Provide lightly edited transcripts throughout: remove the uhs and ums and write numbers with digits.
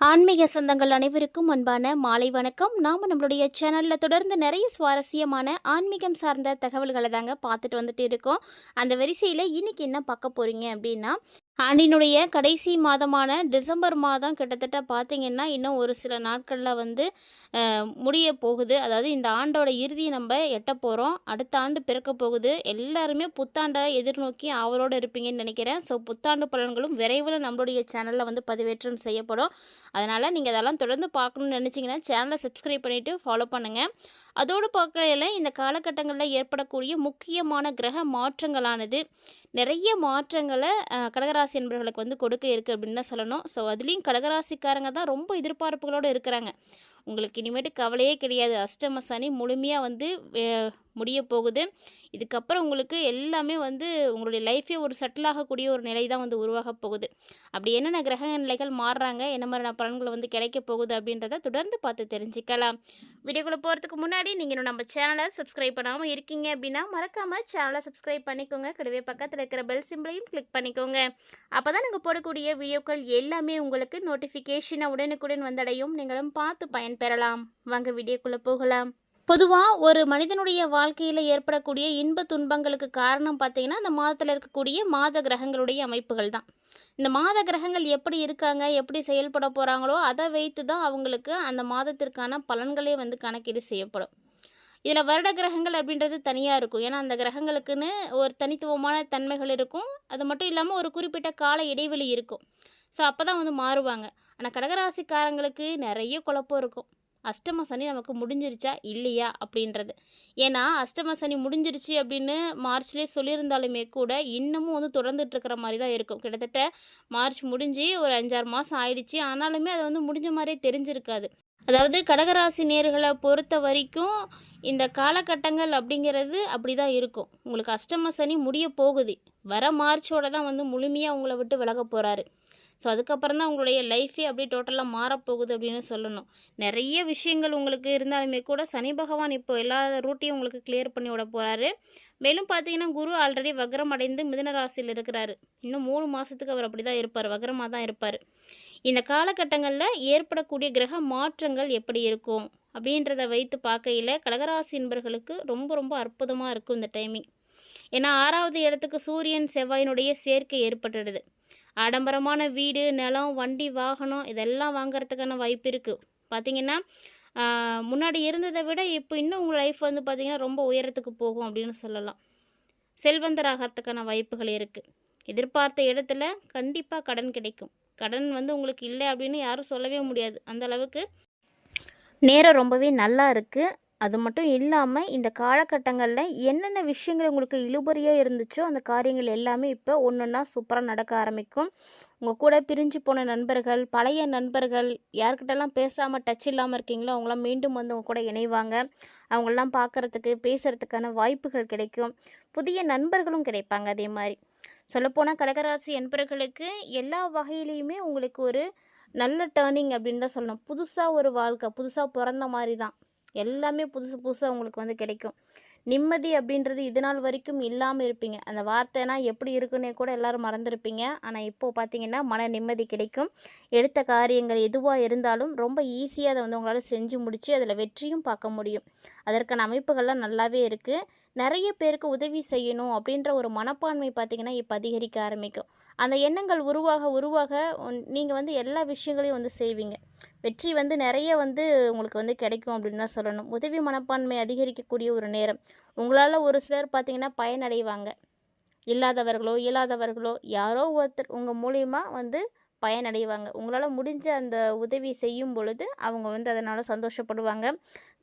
ஆன்மீக சொந்தங்கள் அனைவருக்கும் அன்பான மாலை வணக்கம். நாம் நம்மளுடைய சேனலில் தொடர்ந்து நிறைய சுவாரஸ்யமான ஆன்மீகம் சார்ந்த தகவல்களை தாங்க பார்த்துட்டு வந்துட்டு இருக்கோம். அந்த வரிசையில் இன்னைக்கு என்ன பார்க்க போகிறீங்க அப்படின்னா, ஆண்டினுடைய கடைசி மாதமான டிசம்பர் மாதம் கிட்டத்தட்ட பார்த்தீங்கன்னா இன்னும் ஒரு சில நாட்களில் வந்து முடிய போகுது. அதாவது இந்த ஆண்டோட இறுதி நம்ம எட்ட போகிறோம். அடுத்த ஆண்டு பிறக்க போகுது. எல்லாருமே புத்தாண்டை எதிர்நோக்கி ஆவலோடு இருப்பீங்கன்னு நினைக்கிறேன். ஸோ புத்தாண்டு பலன்களும் விரைவில் நம்மளுடைய சேனலில் வந்து பதிவேற்றம் செய்யப்படும். அதனால் நீங்கள் அதெல்லாம் தொடர்ந்து பார்க்கணுன்னு நினச்சிங்கன்னா சேனலை சப்ஸ்கிரைப் பண்ணிவிட்டு ஃபாலோ பண்ணுங்கள். அதோடு பார்க்கையில் இந்த காலகட்டங்களில் ஏற்படக்கூடிய முக்கியமான கிரக மாற்றங்களானது நிறைய மாற்றங்களை கடகராசி என்பவர்களுக்கு வந்து கொடுக்க இருக்குது அப்படின்னு தான் சொல்லணும். ஸோ அதுலேயும் கடகராசிக்காரங்க தான் ரொம்ப எதிர்பார்ப்புகளோடு இருக்கிறாங்க. உங்களுக்கு இனிமேட்டு கவலையே கிடையாது. அஷ்டம சனி முழுமையாக வந்து முடிய போகுது. இதுக்கப்புறம் உங்களுக்கு எல்லாமே வந்து உங்களுடைய லைஃபே ஒரு செட்டில் ஆகக்கூடிய ஒரு நிலை தான் வந்து உருவாக போகுது. அப்படி என்னென்ன கிரக நிலைகள் மாறுறாங்க, என்ன மாதிரியான பலன்கள் வந்து கிடைக்க போகுது அப்படின்றத தொடர்ந்து பார்த்து தெரிஞ்சுக்கலாம். வீடியோக்குள்ளே போகிறதுக்கு முன்னாடி நீங்கள் இன்னும் நம்ம சேனலை சப்ஸ்கிரைப் பண்ணாமல் இருக்கீங்க அப்படின்னா மறக்காமல் சேனலை சப்ஸ்கிரைப் பண்ணிக்கோங்க. கூடவே பக்கத்தில் இருக்கிற பெல் சிம்பிளையும் கிளிக் பண்ணிக்கோங்க. அப்போ தான் நாங்கள் போடக்கூடிய வீடியோக்கள் எல்லாமே உங்களுக்கு நோட்டிஃபிகேஷனை உடனுக்குடன் வந்தடையும். நீங்களும் பார்த்து பயன்பெறலாம். வாங்க வீடியோக்குள்ளே போகலாம். பொதுவாக ஒரு மனிதனுடைய வாழ்க்கையில் ஏற்படக்கூடிய இன்ப துன்பங்களுக்கு காரணம் பார்த்தீங்கன்னா அந்த மாதத்தில் இருக்கக்கூடிய மாத கிரகங்களுடைய அமைப்புகள் தான். இந்த மாத கிரகங்கள் எப்படி இருக்காங்க, எப்படி செயல்பட போகிறாங்களோ அதை வைத்து தான் அவங்களுக்கு அந்த மாதத்திற்கான பலன்களே வந்து கணக்கீடு செய்யப்படும். இதில் வருட கிரகங்கள் அப்படின்றது தனியாக இருக்கும். ஏன்னா அந்த கிரகங்களுக்குன்னு ஒரு தனித்துவமான தன்மைகள் இருக்கும். அது மட்டும் இல்லாமல் ஒரு குறிப்பிட்ட கால இடைவெளி இருக்கும். ஸோ அப்போ தான் வந்து மாறுவாங்க. ஆனால் கடகராசிக்காரங்களுக்கு நிறைய குழப்பம் இருக்கும். அஷ்டம சனி நமக்கு முடிஞ்சிருச்சா இல்லையா அப்படின்றது. ஏன்னா அஷ்டம சனி முடிஞ்சிருச்சு அப்படின்னு மார்ச்லேயே சொல்லியிருந்தாலுமே கூட இன்னமும் வந்து தொடர்ந்துட்டுருக்கிற மாதிரி தான் இருக்கும். கிட்டத்தட்ட மார்ச் முடிஞ்சு ஒரு 5-6 மாதம் ஆயிடுச்சு. ஆனாலுமே அது வந்து முடிஞ்ச மாதிரியே தெரிஞ்சிருக்காது. அதாவது கடகராசி நேர்களை பொறுத்த வரைக்கும் இந்த காலகட்டங்கள் அப்படிங்கிறது அப்படி தான் இருக்கும். உங்களுக்கு அஷ்டம சனி முடிய போகுது. வர மார்ச்சோட தான் வந்து முழுமையாக உங்களை விட்டு விலக போகிறாரு. ஸோ அதுக்கப்புறம் தான் உங்களுடைய லைஃபே அப்படியே டோட்டலாக மாறப்போகுது அப்படின்னு சொல்லணும். நிறைய விஷயங்கள் உங்களுக்கு இருந்தாலுமே கூட சனி பகவான் இப்போ எல்லா ரூட்டையும் உங்களுக்கு கிளியர் பண்ணி விட போகிறாரு. மேலும் பார்த்தீங்கன்னா குரு ஆல்ரெடி வக்ரம் அடைந்து மிதுன ராசியில் இருக்கிறாரு. இன்னும் 3 மாதத்துக்கு அவர் அப்படி தான் இருப்பார், வக்ரமாக தான் இருப்பார். இந்த காலகட்டங்களில் ஏற்படக்கூடிய கிரக மாற்றங்கள் எப்படி இருக்கும் அப்படின்றத வைத்து பார்க்கையில் கடகராசி என்பர்களுக்கு ரொம்ப ரொம்ப அற்புதமாக இருக்கும் இந்த டைமிங். ஏன்னா 6வது இடத்துக்கு சூரியன் செவ்வாயினுடைய சேர்க்கை ஏற்பட்டுடுது. ஆடம்பரமான வீடு, நிலம், வண்டி, வாகனம் இதெல்லாம் வாங்கிறதுக்கான வாய்ப்பு இருக்குது. பார்த்திங்கன்னா முன்னாடி இருந்ததை விட இப்போ இன்னும் உங்கள் லைஃப் வந்து பார்த்திங்கன்னா ரொம்ப உயரத்துக்கு போகும் அப்படின்னு சொல்லலாம். செல்வந்தராகிறதுக்கான வாய்ப்புகள் இருக்குது. எதிர்பார்த்த இடத்துல கண்டிப்பாக கடன் கிடைக்கும். கடன் வந்து உங்களுக்கு இல்லை அப்படின்னு யாரும் சொல்லவே முடியாது. அந்த அளவுக்கு நேரம் ரொம்பவே நல்லா இருக்குது. அது மட்டும் இல்லாமல் இந்த காலகட்டங்களில் என்னென்ன விஷயங்கள் உங்களுக்கு இழுபறியாக இருந்துச்சோ அந்த காரியங்கள் எல்லாமே இப்போ ஒன்றா சூப்பராக நடக்க ஆரம்பிக்கும். உங்கள் கூட பிரிஞ்சு போன நண்பர்கள், பழைய நண்பர்கள், யார்கிட்டலாம் பேசாமல் டச் இல்லாமல் இருக்கீங்களோ அவங்களாம் மீண்டும் வந்து உங்கள் கூட இணைவாங்க. அவங்களெலாம் பார்க்குறதுக்கு பேசுகிறதுக்கான வாய்ப்புகள் கிடைக்கும். புதிய நண்பர்களும் கிடைப்பாங்க. அதே மாதிரி சொல்லப்போனால் கடகராசி என்பர்களுக்கு எல்லா வகையிலையுமே உங்களுக்கு ஒரு நல்ல டேர்னிங் அப்படின்னு தான் சொல்லணும். புதுசாக ஒரு வாழ்க்கை, புதுசாக பிறந்த மாதிரி தான். எல்லாமே புதுசு புதுசாக உங்களுக்கு வந்து கிடைக்கும். நிம்மதி அப்படின்றது இது நாள் வரைக்கும் இல்லாமல் இருப்பீங்க. அந்த வார்த்தைனா எப்படி இருக்குன்னே கூட எல்லோரும் மறந்துருப்பீங்க. ஆனால் இப்போது பார்த்தீங்கன்னா மன நிம்மதி கிடைக்கும். எடுத்த காரியங்கள் எதுவாக இருந்தாலும் ரொம்ப ஈஸியாக அதை வந்து உங்களால் செஞ்சு முடித்து அதில் வெற்றியும் பார்க்க முடியும். அதற்கான அமைப்புகள்லாம் நல்லாவே இருக்குது. நிறைய பேருக்கு உதவி செய்யணும் அப்படின்ற ஒரு மனப்பான்மை பார்த்திங்கன்னா இப்போ அதிகரிக்க ஆரம்பிக்கும். அந்த எண்ணங்கள் உருவாக நீங்கள் வந்து எல்லா விஷயங்களையும் வந்து செய்வீங்க. வெற்றி வந்து நிறைய வந்து உங்களுக்கு வந்து கிடைக்கும் அப்படின்னு தான் சொல்லணும். உதவி மனப்பான்மை அதிகரிக்கக்கூடிய ஒரு நேரம். உங்களால் ஒரு சிலர் பார்த்திங்கன்னா பயனடைவாங்க. இல்லாதவர்களோ இயலாதவர்களோ யாரோ ஒருத்தர் உங்கள் மூலிமா வந்து பயனடைவாங்க. உங்களால் முடிஞ்ச அந்த உதவி செய்யும் பொழுது அவங்க வந்து அதனால் சந்தோஷப்படுவாங்க.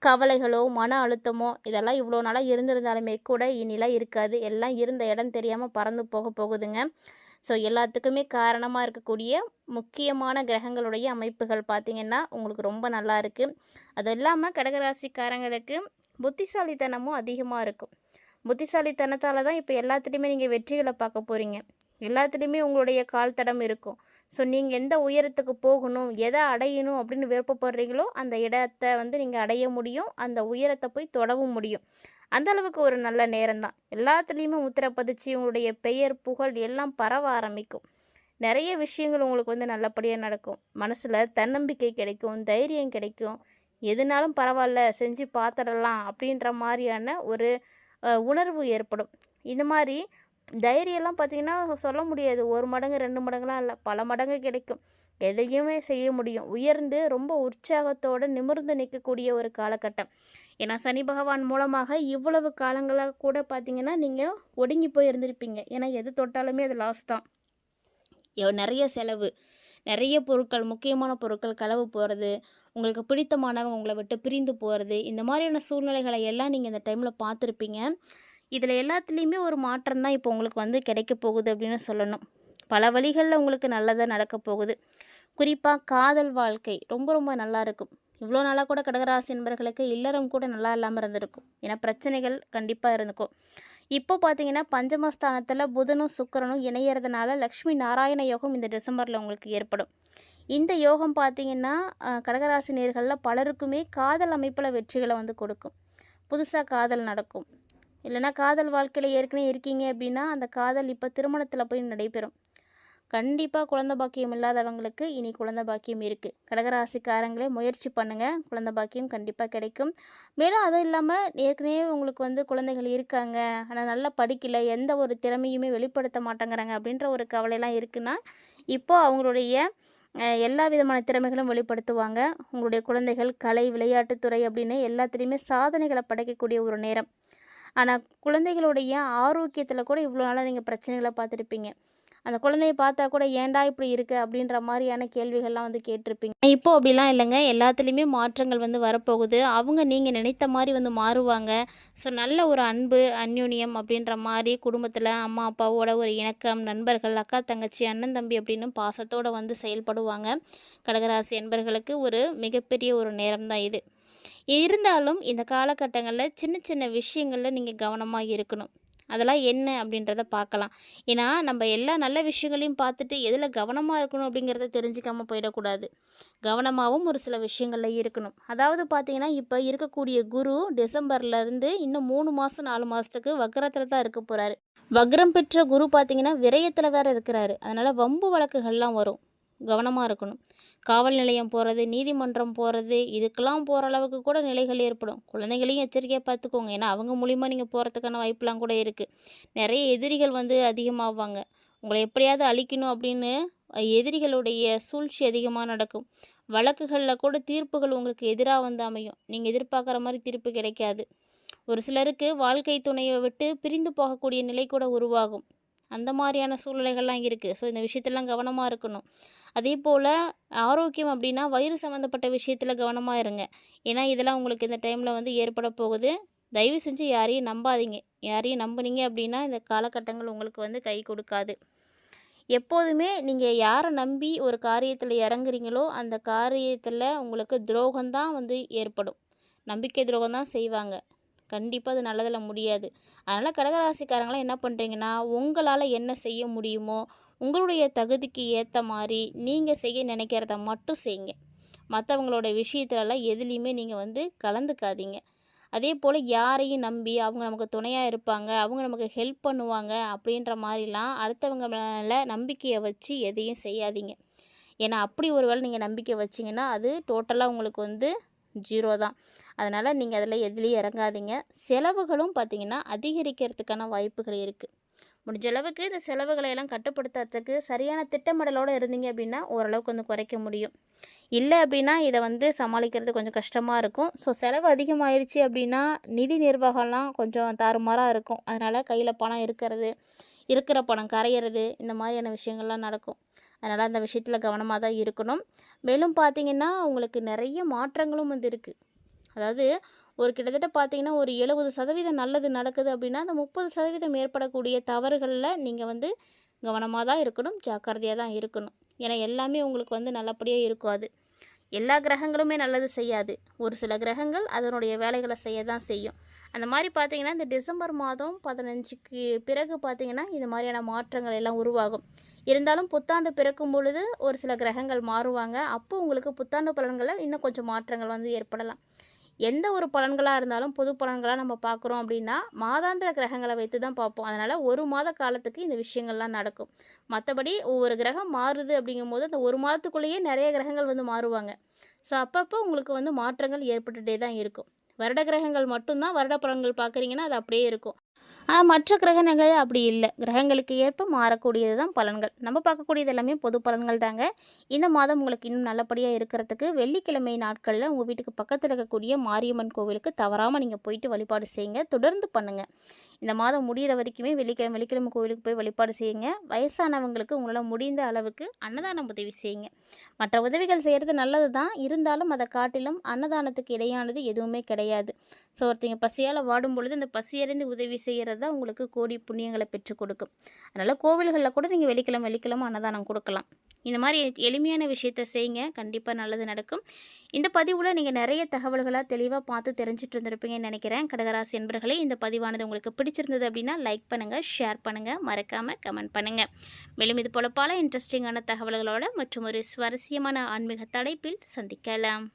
கவலைகளோ மன அழுத்தமோ இதெல்லாம் இவ்வளோ நாளாக இருந்திருந்தாலுமே கூட இனிலாம் இருக்காது. எல்லாம் இருந்த இடம் தெரியாமல் பறந்து போக போகுதுங்க. ஸோ எல்லாத்துக்குமே காரணமாக இருக்கக்கூடிய முக்கியமான கிரகங்களுடைய அமைப்புகள் பார்த்திங்கன்னா உங்களுக்கு ரொம்ப நல்லா இருக்குது. அது இல்லாமல் கடகராசிக்காரங்களுக்கு புத்திசாலித்தனமும் அதிகமாக இருக்கும். புத்திசாலித்தனத்தால் தான் இப்போ எல்லாத்துலேயுமே நீங்கள் வெற்றிகளை பார்க்க போகிறீங்க. எல்லாத்துலேயுமே உங்களுடைய கால் தடம் இருக்கும். ஸோ நீங்கள் எந்த உயரத்துக்கு போகணும், எதை அடையணும் அப்படின்னு விருப்பப்படுறீங்களோ அந்த இடத்த வந்து நீங்கள் அடைய முடியும். அந்த உயரத்தை போய் தொடவும் முடியும். அந்த அளவுக்கு ஒரு நல்ல நேரம் தான். எல்லாத்துலேயுமே முத்திரை பதிச்சு உங்களுடைய பெயர் புகழ் எல்லாம் பரவ ஆரம்பிக்கும். நிறைய விஷயங்கள் உங்களுக்கு வந்து நல்லபடியாக நடக்கும். மனசில் தன்னம்பிக்கை கிடைக்கும், தைரியம் கிடைக்கும். எதுனாலும் பரவாயில்ல செஞ்சு பார்த்துடலாம் அப்படின்ற மாதிரியான ஒரு உணர்வு ஏற்படும். இந்த மாதிரி தைரியம்லாம் பார்த்திங்கன்னா சொல்ல முடியாது. 1 மடங்கு 2 மடங்குலாம் இல்லை, பல மடங்கு கிடைக்கும். எதையுமே செய்ய முடியும். உயர்ந்து ரொம்ப உற்சாகத்தோடு நிமிர்ந்து நிற்கக்கூடிய ஒரு காலகட்டம். ஏன்னா சனி பகவான் மூலமாக இவ்வளவு காலங்களாக கூட பார்த்திங்கன்னா நீங்கள் ஒடுங்கி போய் இருந்திருப்பீங்க. ஏன்னா எது தொட்டாலுமே அது லாஸ் தான். நிறைய செலவு, நிறைய பொருட்கள், முக்கியமான பொருட்கள் களவு போகிறது, உங்களுக்கு பிடித்தமானவங்க உங்களை விட்டு பிரிந்து போகிறது, இந்த மாதிரியான சூழ்நிலைகளை எல்லாம் நீங்கள் இந்த டைமில் பார்த்துருப்பீங்க. இதில் எல்லாத்துலேயுமே ஒரு மாற்றம் தான் இப்போ உங்களுக்கு வந்து கிடைக்க போகுது அப்படின்னு சொல்லணும். பல வழிகளில் உங்களுக்கு நல்லதாக நடக்க போகுது. குறிப்பாக காதல் வாழ்க்கை ரொம்ப ரொம்ப நல்லா இருக்கும். இவ்வளோ நாளாக கூட கடகராசி என்பர்களுக்கு இல்லறம் கூட நல்லா இல்லாமல் இருந்திருக்கும். ஏன்னா பிரச்சனைகள் கண்டிப்பாக இருந்துக்கும். இப்போ பார்த்தீங்கன்னா பஞ்சமஸ்தானத்தில் புதனும் சுக்கிரனும் இணையறதுனால லக்ஷ்மி நாராயண யோகம் இந்த டிசம்பரில் உங்களுக்கு ஏற்படும். இந்த யோகம் பார்த்தீங்கன்னா கடகராசி நேயர்களில் பலருக்குமே காதல் அமைப்பில் வெற்றிகளை வந்து கொடுக்கும். புதுசாக காதல் நடக்கும். இல்லைனா காதல் வாழ்க்கையில் ஏற்கனவே இருக்கீங்க அப்படின்னா அந்த காதல் இப்போ திருமணத்தில் போய் நடைபெறும். கண்டிப்பாக குழந்தை பாக்கியம் இல்லாதவங்களுக்கு இனி குழந்தை பாக்கியம் இருக்குது. கடகராசிக்காரங்களே முயற்சி பண்ணுங்கள், குழந்தை பாக்கியம் கண்டிப்பாக கிடைக்கும். மேலும் அதுவும் இல்லாமல் ஏற்கனவே உங்களுக்கு வந்து குழந்தைகள் இருக்காங்க, ஆனால் நல்லா படிக்கலை, எந்த ஒரு திறமையுமே வெளிப்படுத்த மாட்டேங்கிறாங்க அப்படின்ற ஒரு கவலையெல்லாம் இருக்குன்னா இப்போது அவங்களுடைய எல்லா விதமான திறமைகளும் வெளிப்படுத்துவாங்க. உங்களுடைய குழந்தைகள் கலை, விளையாட்டுத்துறை அப்படின்னு எல்லாத்துலேயுமே சாதனைகளை படைக்கக்கூடிய ஒரு நேரம். ஆனால் குழந்தைகளுடைய ஆரோக்கியத்தில் கூட இவ்வளோ நாளாக நீங்கள் பிரச்சனைகளை பார்த்துருப்பீங்க. அந்த குழந்தைய பார்த்தா கூட ஏன்டா இப்படி இருக்குது அப்படின்ற மாதிரியான கேள்விகள்லாம் வந்து கேட்டிருப்பீங்க. இப்போ அப்படிலாம் இல்லைங்க, எல்லாத்துலேயுமே மாற்றங்கள் வந்து வரப்போகுது. அவங்க நீங்கள் நினைத்த மாதிரி வந்து மாறுவாங்க. ஸோ நல்ல ஒரு அன்பு, அந்யோன்யம் அப்படின்ற மாதிரி குடும்பத்தில் அம்மா அப்பாவோட ஒரு இணக்கம், நண்பர்கள், அக்கா தங்கச்சி, அண்ணன் தம்பி அப்படின்னு பாசத்தோடு வந்து செயல்படுவாங்க. கடகராசி என்பர்களுக்கு ஒரு மிகப்பெரிய ஒரு நேரம் தான் இது. இருந்தாலும் இந்த காலகட்டங்களில் சின்ன சின்ன விஷயங்களில் நீங்கள் கவனமாக இருக்கணும். அதெல்லாம் என்ன அப்படின்றத பார்க்கலாம். ஏன்னா நம்ம எல்லா நல்ல விஷயங்களையும் பார்த்துட்டு எதில் கவனமாக இருக்கணும் அப்படிங்கிறத தெரிஞ்சுக்காமல் போயிடக்கூடாது. கவனமாகவும் ஒரு சில விஷயங்களில் இருக்கணும். அதாவது பார்த்தீங்கன்னா இப்போ இருக்கக்கூடிய குரு டிசம்பர்லேருந்து இன்னும் 3 மாதம் 4 மாதத்துக்கு வக்ரத்தில் தான் இருக்க போகிறாரு. வக்ரம் பெற்ற குரு பார்த்தீங்கன்னா விரயத்தில் வேறு இருக்கிறாரு. அதனால் வம்பு வழக்குகள்லாம் வரும், கவனமாக இருக்கணும். காவல் நிலையம் போகிறது, நீதிமன்றம் போகிறது, இதுக்கெல்லாம் போகிற அளவுக்கு கூட நிலைகள் ஏற்படும். குழந்தைகளையும் எச்சரிக்கையாக பார்த்துக்கோங்க. ஏன்னா அவங்க மூலிமா நீங்கள் போகிறதுக்கான வாய்ப்பெலாம் கூட இருக்குது. நிறைய எதிரிகள் வந்து அதிகமாகுவாங்க. உங்களை எப்படியாவது அழிக்கணும் அப்படின்னு எதிரிகளுடைய சூழ்ச்சி அதிகமாக நடக்கும். வழக்குகளில் கூட தீர்ப்புகள் உங்களுக்கு எதிராக வந்து அமையும். நீங்கள் எதிர்பார்க்குற மாதிரி தீர்ப்பு கிடைக்காது. ஒரு சிலருக்கு வாழ்க்கை துணையை விட்டு பிரிந்து போகக்கூடிய நிலை கூட உருவாகும். அந்த மாதிரியான சூழ்நிலைகள்லாம் இருக்குது. ஸோ இந்த விஷயத்தெல்லாம் கவனமாக இருக்கணும். அதே போல் ஆரோக்கியம் அப்படின்னா வயிறு சம்மந்தப்பட்ட விஷயத்தில் கவனமாக இருங்க. ஏன்னா இதெல்லாம் உங்களுக்கு இந்த டைமில் வந்து ஏற்பட போகுது. தயவு செஞ்சு யாரையும் நம்பாதீங்க. யாரையும் நம்புனீங்க அப்படின்னா இந்த காலகட்டங்கள் உங்களுக்கு வந்து கை கொடுக்காது. எப்போதுமே நீங்கள் யாரை நம்பி ஒரு காரியத்தில் இறங்குறீங்களோ அந்த காரியத்தில் உங்களுக்கு துரோகம்தான் வந்து ஏற்படும். நம்பிக்கை துரோகம் தான் செய்வாங்க. கண்டிப்பாக அது நல்லதில் முடியாது. அதனால் கடகராசிக்காரங்களாம் என்ன பண்ணுறீங்கன்னா உங்களால் என்ன செய்ய முடியுமோ உங்களுடைய தகுதிக்கு ஏற்ற மாதிரி நீங்கள் செய்ய நினைக்கிறத மட்டும் செய்யுங்க. மற்றவங்களோட விஷயத்துலலாம் எதுலேயுமே நீங்கள் வந்து கலந்துக்காதீங்க. அதே போல் யாரையும் நம்பி அவங்க நமக்கு துணையாக இருப்பாங்க, அவங்க நமக்கு ஹெல்ப் பண்ணுவாங்க அப்படின்ற மாதிரிலாம் அடுத்தவங்க மேலே நம்பிக்கையை வச்சு எதையும் செய்யாதீங்க. ஏன்னா அப்படி ஒரு வேளை நீங்கள் நம்பிக்கை வச்சிங்கன்னா அது டோட்டலாக உங்களுக்கு வந்து 0 தான். அதனால் நீங்கள் அதில் எதுலேயும் இறங்காதீங்க. செலவுகளும் பார்த்திங்கன்னா அதிகரிக்கிறதுக்கான வாய்ப்புகள் இருக்குது. முடிஞ்ச அளவுக்கு இந்த செலவுகளை எல்லாம் கட்டுப்படுத்துறதுக்கு சரியான திட்டமிடலோடு இருந்தீங்க அப்படின்னா ஓரளவுக்கு வந்து குறைக்க முடியும். இல்லை அப்படின்னா இதை வந்து சமாளிக்கிறது கொஞ்சம் கஷ்டமாக இருக்கும். ஸோ செலவு அதிகமாகிடுச்சு அப்படின்னா நிதி நிர்வாகம்லாம் கொஞ்சம் தாறுமாறாக இருக்கும். அதனால் கையில் பணம் இருக்கிற பணம் கரையிறது, இந்த மாதிரியான விஷயங்கள்லாம் நடக்கும். அதனால் அந்த விஷயத்தில் கவனமாக தான் இருக்கணும். மேலும் பார்த்திங்கன்னா உங்களுக்கு நிறைய மாற்றங்களும் வந்து இருக்குது. அதாவது ஒரு கிட்டத்தட்ட பார்த்தீங்கன்னா ஒரு 70% நல்லது நடக்குது அப்படின்னா அந்த 30% ஏற்படக்கூடிய தவறுகளில் நீங்கள் வந்து கவனமாக தான் இருக்கணும், ஜாக்கிரதையாக தான் இருக்கணும். ஏன்னா எல்லாமே உங்களுக்கு வந்து நல்லபடியாக இருக்காது. எல்லா கிரகங்களுமே நல்லது செய்யாது. ஒரு சில கிரகங்கள் அதனுடைய வேலைகளை செய்ய தான் செய்யும். அந்த மாதிரி பார்த்திங்கன்னா இந்த டிசம்பர் மாதம் 15க்கு பிறகு பார்த்திங்கன்னா இது மாதிரியான மாற்றங்கள் எல்லாம் உருவாகும். இருந்தாலும் புத்தாண்டு பிறக்கும் பொழுது ஒரு சில கிரகங்கள் மாறுவாங்க. அப்போ உங்களுக்கு புத்தாண்டு பலன்களில் இன்னும் கொஞ்சம் மாற்றங்கள் வந்து ஏற்படலாம். எந்த ஒரு பலன்களாக இருந்தாலும் பொது பலன்களாக நம்ம பார்க்குறோம் அப்படின்னா மாதாந்திர கிரகங்களை வைத்து தான் பார்ப்போம். அதனால் ஒரு மாத காலத்துக்கு இந்த விஷயங்கள்லாம் நடக்கும். மற்றபடி ஒவ்வொரு கிரகம் மாறுது அப்படிங்கும்போது அந்த ஒரு மாதத்துக்குள்ளேயே நிறைய கிரகங்கள் வந்து மாறுவாங்க. ஸோ அப்பப்போ உங்களுக்கு வந்து மாற்றங்கள் ஏற்பட்டுகிட்டே தான் இருக்கும். வருட கிரகங்கள் மட்டும்தான் வருட பலன்கள் பார்க்குறீங்கன்னா அது அப்படியே இருக்கும். ஆனால் மற்ற கிரகங்கள் அப்படி இல்லை. கிரகங்களுக்கு ஏற்ப மாறக்கூடியது தான் பலன்கள். நம்ம பார்க்கக்கூடியது எல்லாமே பொது பலன்கள் தாங்க. இந்த மாதம் உங்களுக்கு இன்னும் நல்லபடியாக இருக்கிறதுக்கு வெள்ளிக்கிழமை நாட்களில் உங்கள் வீட்டுக்கு பக்கத்தில் இருக்கக்கூடிய மாரியம்மன் கோவிலுக்கு தவறாமல் நீங்கள் போயிட்டு வழிபாடு செய்யுங்க. தொடர்ந்து பண்ணுங்கள். இந்த மாதம் முடிகிற வரைக்குமே வெள்ளிக்கிழமை வெள்ளிக்கிழமை கோவிலுக்கு போய் வழிபாடு செய்யுங்க. வயசானவங்களுக்கு உங்களால் முடிந்த அளவுக்கு அன்னதானம் உதவி செய்யுங்க. மற்ற உதவிகள் செய்கிறது நல்லது தான், இருந்தாலும் அதை காட்டிலும் அன்னதானத்துக்கு இடையானது எதுவுமே கிடையாது. ஸோ ஒருத்தங்க பசியால் வாடும் பொழுது அந்த பசியறிந்து உதவி செய்கிறது தான் உங்களுக்கு கோடி புண்ணியங்களை பெற்றுக் கொடுக்கும். அதனால் கோவில்களில் கூட நீங்கள் வெள்ளிக்கிழமை வெள்ளிக்கிழமை அன்னதானம் கொடுக்கலாம். இந்த மாதிரி எளிமையான விஷயத்த செய்யுங்க. கண்டிப்பாக நல்லது நடக்கும். இந்த பதிவில் நீங்கள் நிறைய தகவல்களாக தெளிவாக பார்த்து தெரிஞ்சுட்டு இருந்திருப்பீங்கன்னு நினைக்கிறேன். கடகராசி என்பர்களே, இந்த பதிவானது உங்களுக்கு பிடிச்சிருந்தது அப்படின்னா லைக் பண்ணுங்கள், ஷேர் பண்ணுங்கள், மறக்காமல் கமெண்ட் பண்ணுங்கள். மேலும் இது போல பல இன்ட்ரெஸ்டிங்கான தகவல்களோட மற்றும் ஒரு சுவாரஸ்யமான ஆன்மீக தலைப்பில் சந்திக்கலாம்.